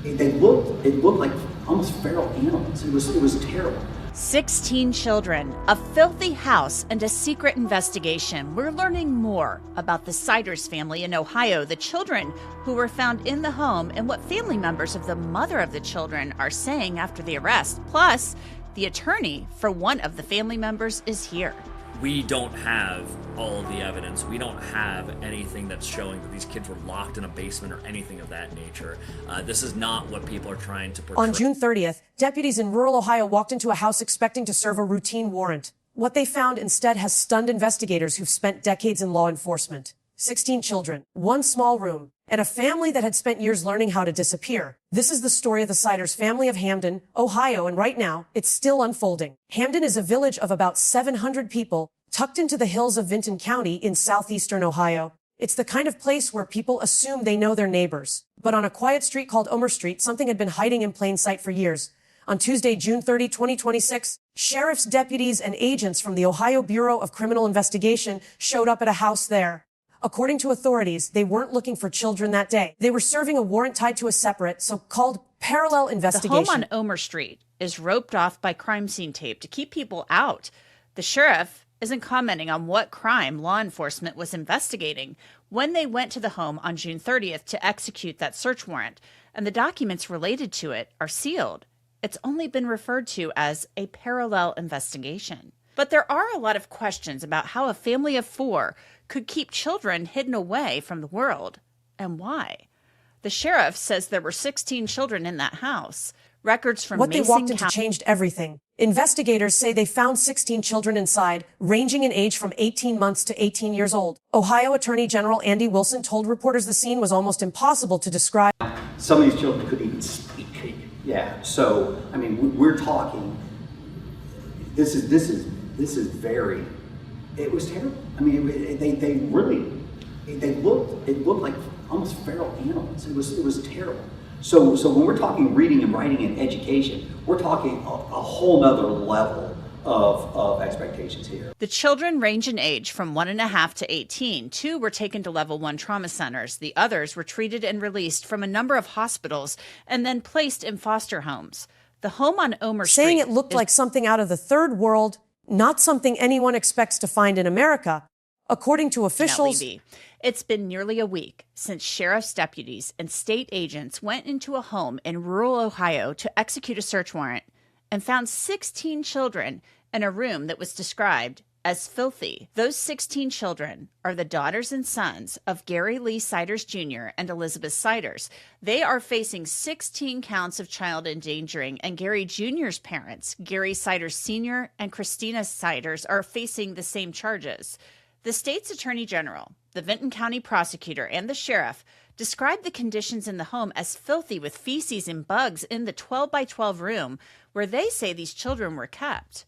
It looked like almost feral animals. It was terrible. 16 children, a filthy house, and a secret investigation. We're learning more about the Siders family in Ohio, the children who were found in the home, and what family members of the mother of the children are saying after the arrest. Plus, the attorney for one of the family members is here. We don't have all of the evidence. We don't have anything that's showing that these kids were locked in a basement or anything of that nature. This is not what people are trying to portray. On June 30th, deputies in rural Ohio walked into a house expecting to serve a routine warrant. What they found instead has stunned investigators who've spent decades in law enforcement. 16 children, one small room, and a family that had spent years learning how to disappear. This is the story of the Siders family of Hamden, Ohio, and right now, it's still unfolding. Hamden is a village of about 700 people, tucked into the hills of Vinton County in southeastern Ohio. It's the kind of place where people assume they know their neighbors. But on a quiet street called Omer Street, something had been hiding in plain sight for years. On Tuesday, June 30, 2026, sheriff's deputies and agents from the Ohio Bureau of Criminal Investigation showed up at a house there. According to authorities, they weren't looking for children that day. They were serving a warrant tied to a separate, so-called parallel investigation. The home on Omer Street is roped off by crime scene tape to keep people out. The sheriff isn't commenting on what crime law enforcement was investigating when they went to the home on June 30th to execute that search warrant, and the documents related to it are sealed. It's only been referred to as a parallel investigation. But there are a lot of questions about how a family of 4 could keep children hidden away from the world, and why. The sheriff says there were 16 children in that house. Records from What they walked into changed everything. Investigators say they found 16 children inside, ranging in age from 18 months to 18 years old. Ohio Attorney General Andy Wilson told reporters the scene was almost impossible to describe. Some of these children couldn't even speak. Yeah, so I mean, we're talking. This is very. It was terrible. I mean, it looked like almost feral animals. It was terrible. So when we're talking reading and writing and education, we're talking a whole nother level of expectations here. The children range in age from 1.5 to 18. 2 were taken to level 1 trauma centers. The others were treated and released from a number of hospitals and then placed in foster homes. The home on Omer Street. Saying it looked like something out of the third world, not something anyone expects to find in America. According to officials, it's been nearly a week since sheriff's deputies and state agents went into a home in rural Ohio to execute a search warrant and found 16 children in a room that was described as filthy. Those 16 children are the daughters and sons of Gary Lee Siders Jr. and Elizabeth Siders. They are facing 16 counts of child endangering, and Gary Jr.'s parents, Gary Siders Sr. and Christina Siders, are facing the same charges. The state's attorney general, the Vinton County prosecutor, and the sheriff described the conditions in the home as filthy, with feces and bugs in the 12 by 12 room where they say these children were kept.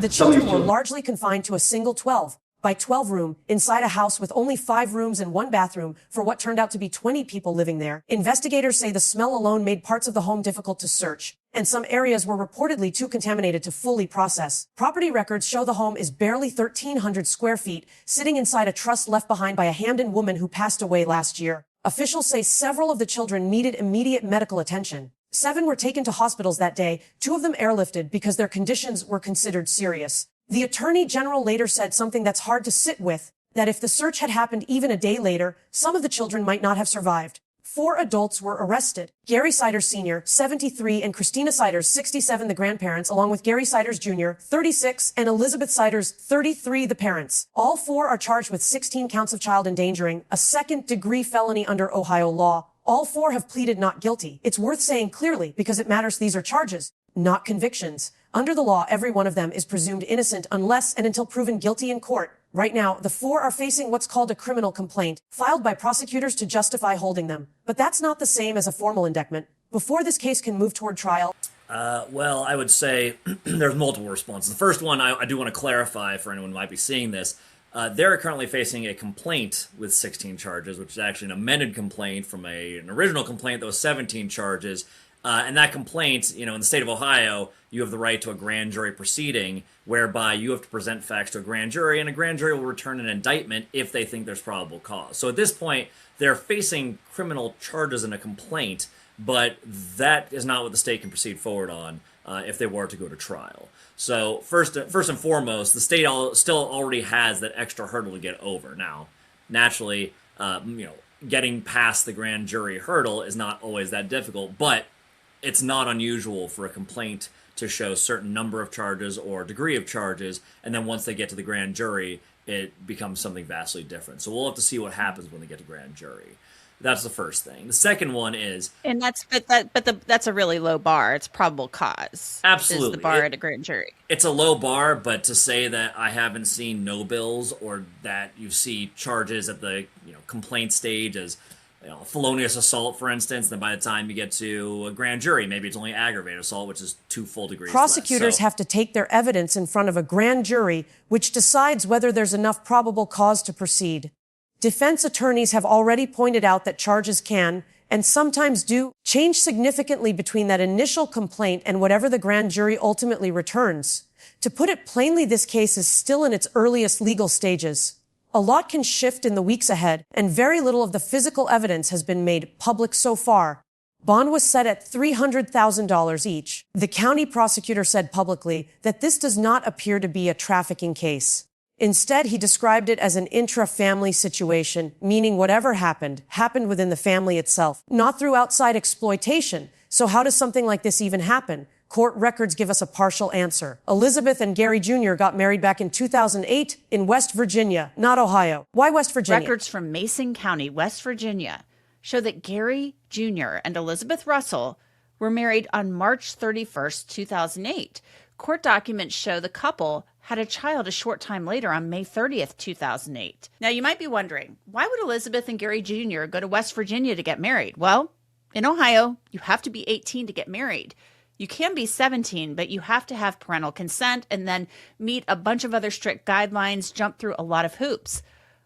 The children were largely confined to a single 12 by 12 room inside a house with only 5 rooms and 1 bathroom for what turned out to be 20 people living there. Investigators say the smell alone made parts of the home difficult to search, and some areas were reportedly too contaminated to fully process. Property records show the home is barely 1,300 square feet, sitting inside a trust left behind by a Hamden woman who passed away last year. Officials say several of the children needed immediate medical attention. 7 were taken to hospitals that day, 2 of them airlifted because their conditions were considered serious. The attorney general later said something that's hard to sit with, that if the search had happened even a day later, some of the children might not have survived. 4 adults were arrested. Gary Siders Sr., 73, and Christina Siders, 67, the grandparents, along with Gary Siders Jr., 36, and Elizabeth Siders, 33, the parents. All 4 are charged with 16 counts of child endangering, a second-degree felony under Ohio law. All 4 have pleaded not guilty. It's worth saying clearly because it matters these are charges, not convictions. Under the law, every one of them is presumed innocent unless and until proven guilty in court. Right now, the 4 are facing what's called a criminal complaint, filed by prosecutors to justify holding them. But that's not the same as a formal indictment. Before this case can move toward trial... Well, I would say there's multiple responses. The first one, I do want to clarify for anyone who might be seeing this. They're currently facing a complaint with 16 charges, which is actually an amended complaint from an original complaint that was 17 charges. And that complaint, in the state of Ohio, you have the right to a grand jury proceeding whereby you have to present facts to a grand jury, and a grand jury will return an indictment if they think there's probable cause. So at this point, they're facing criminal charges in a complaint, but that is not what the state can proceed forward on if they were to go to trial. So first and foremost, the state still already has that extra hurdle to get over. Now, naturally, getting past the grand jury hurdle is not always that difficult, but it's not unusual for a complaint to show a certain number of charges or degree of charges, and then once they get to the grand jury, it becomes something vastly different. So we'll have to see what happens when they get to grand jury. That's the first thing. The second one is, and that's a really low bar. It's probable cause. Absolutely. Is the bar at a grand jury. It's a low bar, but to say that I haven't seen no bills or that you see charges at the complaint stage as felonious assault, for instance, then by the time you get to a grand jury, maybe it's only aggravated assault, which is 2 full degrees Prosecutors less. So, have to take their evidence in front of a grand jury, which decides whether there's enough probable cause to proceed. Defense attorneys have already pointed out that charges can, and sometimes do, change significantly between that initial complaint and whatever the grand jury ultimately returns. To put it plainly, this case is still in its earliest legal stages. A lot can shift in the weeks ahead, and very little of the physical evidence has been made public so far. Bond was set at $300,000 each. The county prosecutor said publicly that this does not appear to be a trafficking case. Instead, he described it as an intra-family situation, meaning whatever happened within the family itself, not through outside exploitation. So how does something like this even happen? Court records give us a partial answer. Elizabeth and Gary Jr. got married back in 2008 in West Virginia, not Ohio. Why West Virginia? Records from Mason County, West Virginia, show that Gary Jr. and Elizabeth Russell were married on March 31st, 2008. Court documents show the couple had a child a short time later on May 30th, 2008. Now, you might be wondering, why would Elizabeth and Gary Jr. go to West Virginia to get married? Well, in Ohio, you have to be 18 to get married. You can be 17, but you have to have parental consent and then meet a bunch of other strict guidelines, jump through a lot of hoops.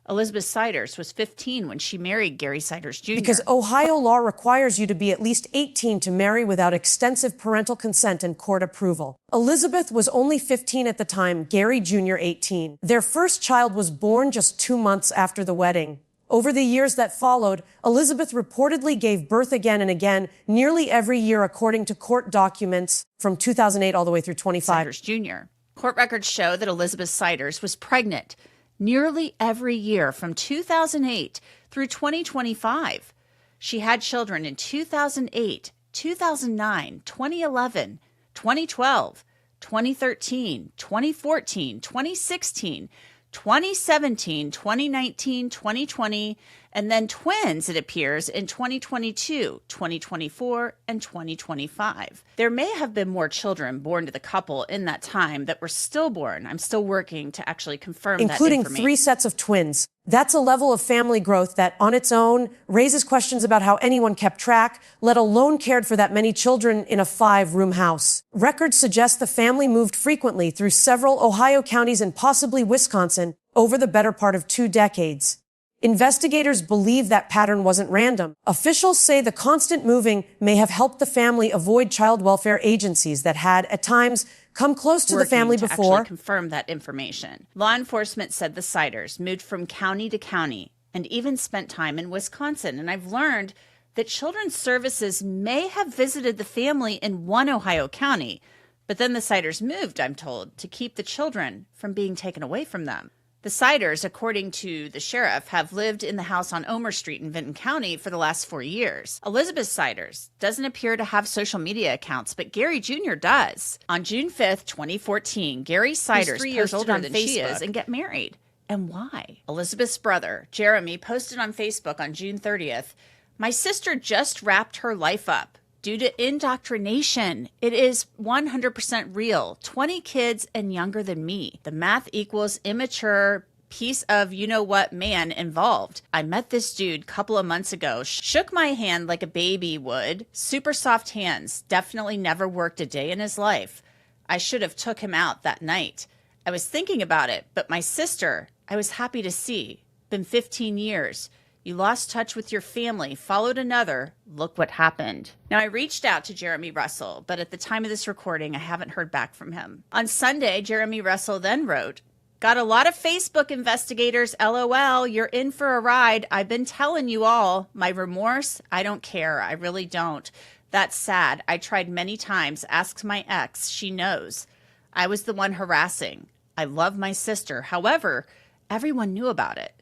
Elizabeth Siders was 15 when she married Gary Siders Jr. Because Ohio law requires you to be at least 18 to marry without extensive parental consent and court approval. Elizabeth was only 15 at the time, Gary Jr. 18. Their first child was born just 2 months after the wedding. Over the years that followed, Elizabeth reportedly gave birth again and again, nearly every year, according to court documents from 2008 all the way through 25. Siders Jr. Court records show that Elizabeth Siders was pregnant nearly every year from 2008 through 2025. She had children in 2008, 2009, 2011, 2012, 2013, 2014, 2016, 2017, 2019, 2020, and then twins, it appears, in 2022, 2024, and 2025. There may have been more children born to the couple in that time that were stillborn. I'm still working to actually confirm that information. Including 3 sets of twins. That's a level of family growth that, on its own, raises questions about how anyone kept track, let alone cared for that many children in a 5-room house. Records suggest the family moved frequently through several Ohio counties and possibly Wisconsin over the better part of 2 decades. Investigators believe that pattern wasn't random. Officials say the constant moving may have helped the family avoid child welfare agencies that had, at times, come close to the family before. Actually confirm that information. Law enforcement said the Siders moved from county to county and even spent time in Wisconsin. And I've learned that Children's Services may have visited the family in one Ohio county, but then the Siders moved, I'm told, to keep the children from being taken away from them. The Siders, according to the sheriff, have lived in the house on Omer Street in Vinton County for the last 4 years. Elizabeth Siders doesn't appear to have social media accounts, but Gary Jr. does. On June 5th, 2014, Gary Siders posted on Facebook and get married. And why? Elizabeth's brother, Jeremy, posted on Facebook on June 30th, "My sister just wrapped her life up due to indoctrination. It is 100% real. 20 kids and younger than me. The math equals immature piece of you-know-what man involved. I met this dude couple of months ago. Shook my hand like a baby would. Super soft hands. Definitely never worked a day in his life. I should have took him out that night. I was thinking about it, but my sister, I was happy to see. Been 15 years. You lost touch with your family, followed another. Look what happened." Now, I reached out to Jeremy Russell, but at the time of this recording, I haven't heard back from him. On Sunday, Jeremy Russell then wrote, Got a lot of Facebook investigators, LOL. You're in for a ride. I've been telling you all. My remorse? I don't care. I really don't. That's sad. I tried many times. Ask my ex. She knows. I was the one harassing. I love my sister. However, everyone knew about it.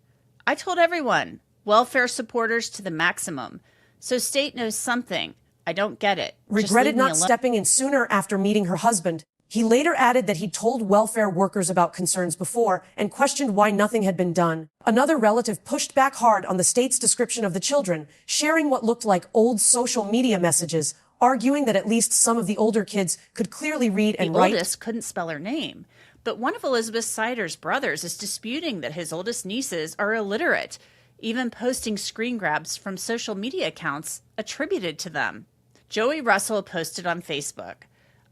I told everyone. Welfare supporters to the maximum. So state knows something. I don't get it. Just Regretted leave me not alone. stepping in sooner after meeting her husband. He later added that he'd told welfare workers about concerns before and questioned why nothing had been done. Another relative pushed back hard on the state's description of the children, sharing what looked like old social media messages, arguing that at least some of the older kids could clearly read and The write. oldest couldn't spell her name. But one of Elizabeth Sider's brothers is disputing that his oldest nieces are illiterate, even posting screen grabs from social media accounts attributed to them. Joey Russell posted on Facebook,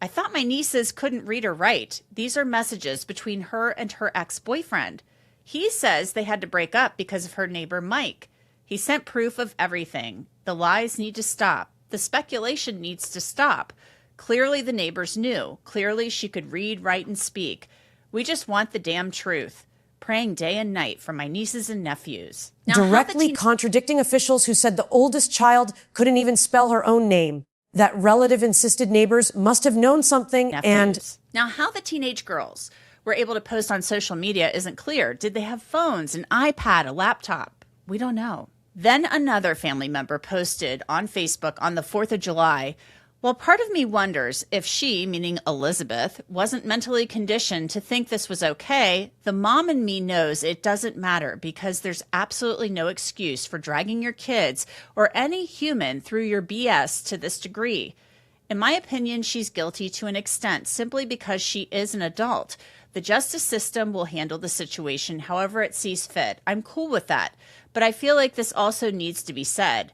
I thought my nieces couldn't read or write. These are messages between her and her ex-boyfriend. He says they had to break up because of her neighbor Mike. He sent proof of everything. The lies need to stop. The speculation needs to stop. Clearly the neighbors knew. Clearly she could read, write, and speak. We just want the damn truth. Praying day and night for my nieces and nephews. Now, Directly contradicting officials who said the oldest child couldn't even spell her own name. That relative insisted neighbors must have known something and... Now, how the teenage girls were able to post on social media isn't clear. Did they have phones, an iPad, a laptop? We don't know. Then another family member posted on Facebook on the 4th of July, well, part of me wonders if she, meaning Elizabeth, wasn't mentally conditioned to think this was okay. The mom in me knows it doesn't matter because there's absolutely no excuse for dragging your kids or any human through your BS to this degree. In my opinion, she's guilty to an extent simply because she is an adult. The justice system will handle the situation however it sees fit. I'm cool with that. But I feel like this also needs to be said.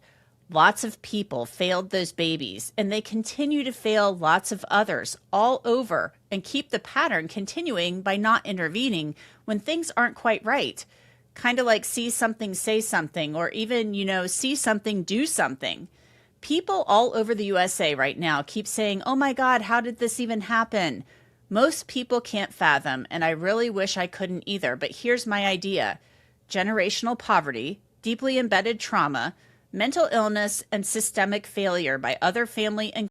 Lots of people failed those babies, and they continue to fail lots of others all over and keep the pattern continuing by not intervening when things aren't quite right. Kind of like see something, say something, or even, see something, do something. People all over the USA right now keep saying, oh my God, how did this even happen? Most people can't fathom, and I really wish I couldn't either, but here's my idea. Generational poverty, deeply embedded trauma, mental illness, and systemic failure by other family and